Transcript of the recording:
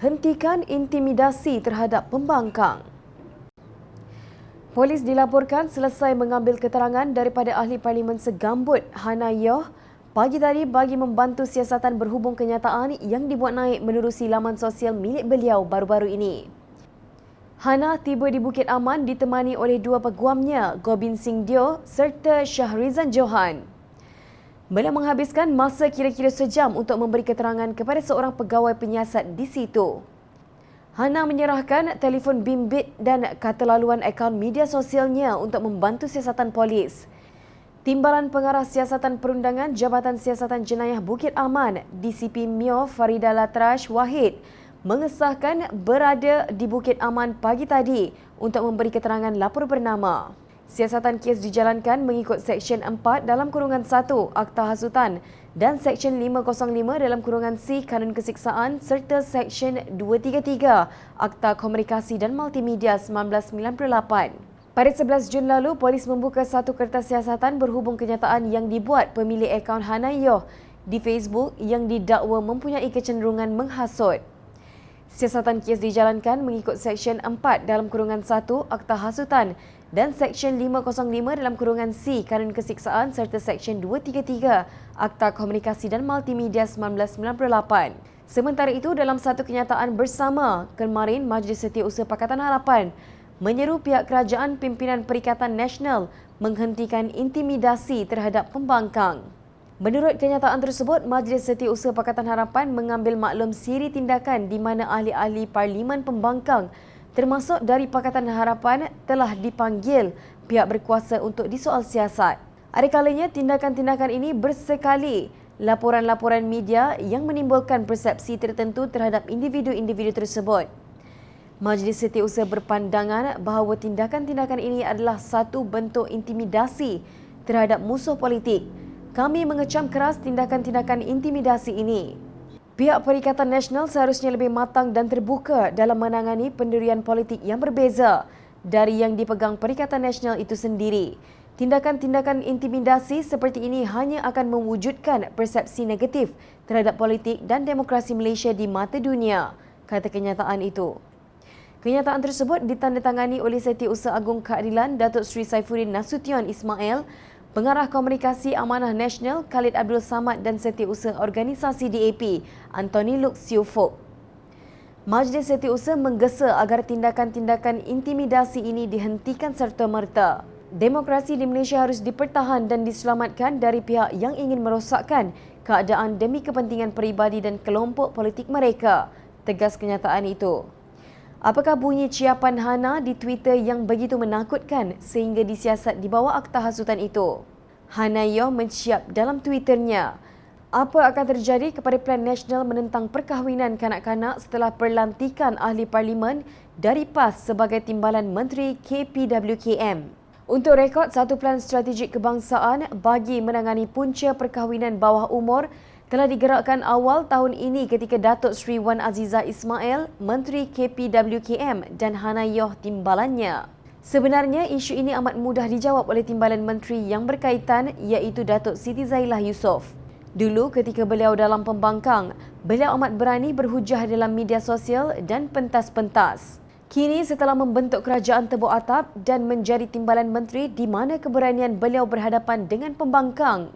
Hentikan intimidasi terhadap pembangkang. Polis dilaporkan selesai mengambil keterangan daripada Ahli Parlimen Segambut, Hannah Yeoh, pagi tadi bagi membantu siasatan berhubung kenyataan yang dibuat naik menerusi laman sosial milik beliau baru-baru ini. Hannah tiba di Bukit Aman ditemani oleh dua peguamnya, Gobind Singh Deo serta Shahrizan Johan. Beliau menghabiskan masa kira-kira sejam untuk memberi keterangan kepada seorang pegawai penyiasat di situ. Hannah menyerahkan telefon bimbit dan kata laluan akaun media sosialnya untuk membantu siasatan polis. Timbalan Pengarah Siasatan Perundangan Jabatan Siasatan Jenayah Bukit Aman, DCP Mio Farida Latrash Wahid, mengesahkan berada di Bukit Aman pagi tadi untuk memberi keterangan lapor bernama. Siasatan kes dijalankan mengikut Seksyen 4 dalam kurungan 1 Akta Hasutan dan Seksyen 505 dalam kurungan C Kanun Kesiksaan serta Seksyen 233 Akta Komunikasi dan Multimedia 1998. Pada 11 Jun lalu, polis membuka satu kertas siasatan berhubung kenyataan yang dibuat pemilik akaun Hannah Yeoh di Facebook yang didakwa mempunyai kecenderungan menghasut. Siasatan kes dijalankan mengikut Seksyen 4 dalam kurungan 1 Akta Hasutan dan Seksyen 505 dalam kurungan C Kanun Kesiksaan serta Seksyen 233 Akta Komunikasi dan Multimedia 1998. Sementara itu, dalam satu kenyataan bersama, kemarin Majlis Setiausaha Pakatan Harapan menyeru pihak kerajaan pimpinan Perikatan Nasional menghentikan intimidasi terhadap pembangkang. Menurut kenyataan tersebut, Majlis Setiausaha Pakatan Harapan mengambil maklum siri tindakan di mana ahli-ahli Parlimen pembangkang termasuk dari Pakatan Harapan telah dipanggil pihak berkuasa untuk disoal siasat. Ada kalanya tindakan-tindakan ini bersekali laporan-laporan media yang menimbulkan persepsi tertentu terhadap individu-individu tersebut. Majlis Setiausaha berpandangan bahawa tindakan-tindakan ini adalah satu bentuk intimidasi terhadap musuh politik. Kami mengecam keras tindakan-tindakan intimidasi ini. Pihak Perikatan Nasional seharusnya lebih matang dan terbuka dalam menangani pendirian politik yang berbeza dari yang dipegang Perikatan Nasional itu sendiri. Tindakan-tindakan intimidasi seperti ini hanya akan mewujudkan persepsi negatif terhadap politik dan demokrasi Malaysia di mata dunia, kata kenyataan itu. Kenyataan tersebut ditandatangani oleh Setiausaha Agung Keadilan Datuk Seri Saifuddin Nasution Ismail, Pengarah Komunikasi Amanah Nasional Khalid Abdul Samad dan Setiausaha Organisasi DAP Anthony Luk Siu Fok. Majlis Setiausaha menggesa agar tindakan-tindakan intimidasi ini dihentikan serta-merta. Demokrasi di Malaysia harus dipertahan dan diselamatkan dari pihak yang ingin merosakkan keadaan demi kepentingan peribadi dan kelompok politik mereka, tegas kenyataan itu. Apakah bunyi ciapan Hannah di Twitter yang begitu menakutkan sehingga disiasat di bawah akta hasutan itu? Hannah Yeoh menciap dalam Twitternya, apa akan terjadi kepada Plan Nasional menentang perkahwinan kanak-kanak setelah perlantikan ahli parlimen dari PAS sebagai timbalan Menteri KPWKM? Untuk rekod, satu plan strategik kebangsaan bagi menangani punca perkahwinan bawah umur telah digerakkan awal tahun ini ketika Datuk Seri Wan Azizah Ismail, Menteri KPWKM dan Hannah Yeoh timbalannya. Sebenarnya isu ini amat mudah dijawab oleh timbalan menteri yang berkaitan iaitu Datuk Siti Zailah Yusof. Dulu ketika beliau dalam pembangkang, beliau amat berani berhujah dalam media sosial dan pentas-pentas. Kini setelah membentuk kerajaan tebuk atap dan menjadi timbalan menteri, di mana keberanian beliau berhadapan dengan pembangkang?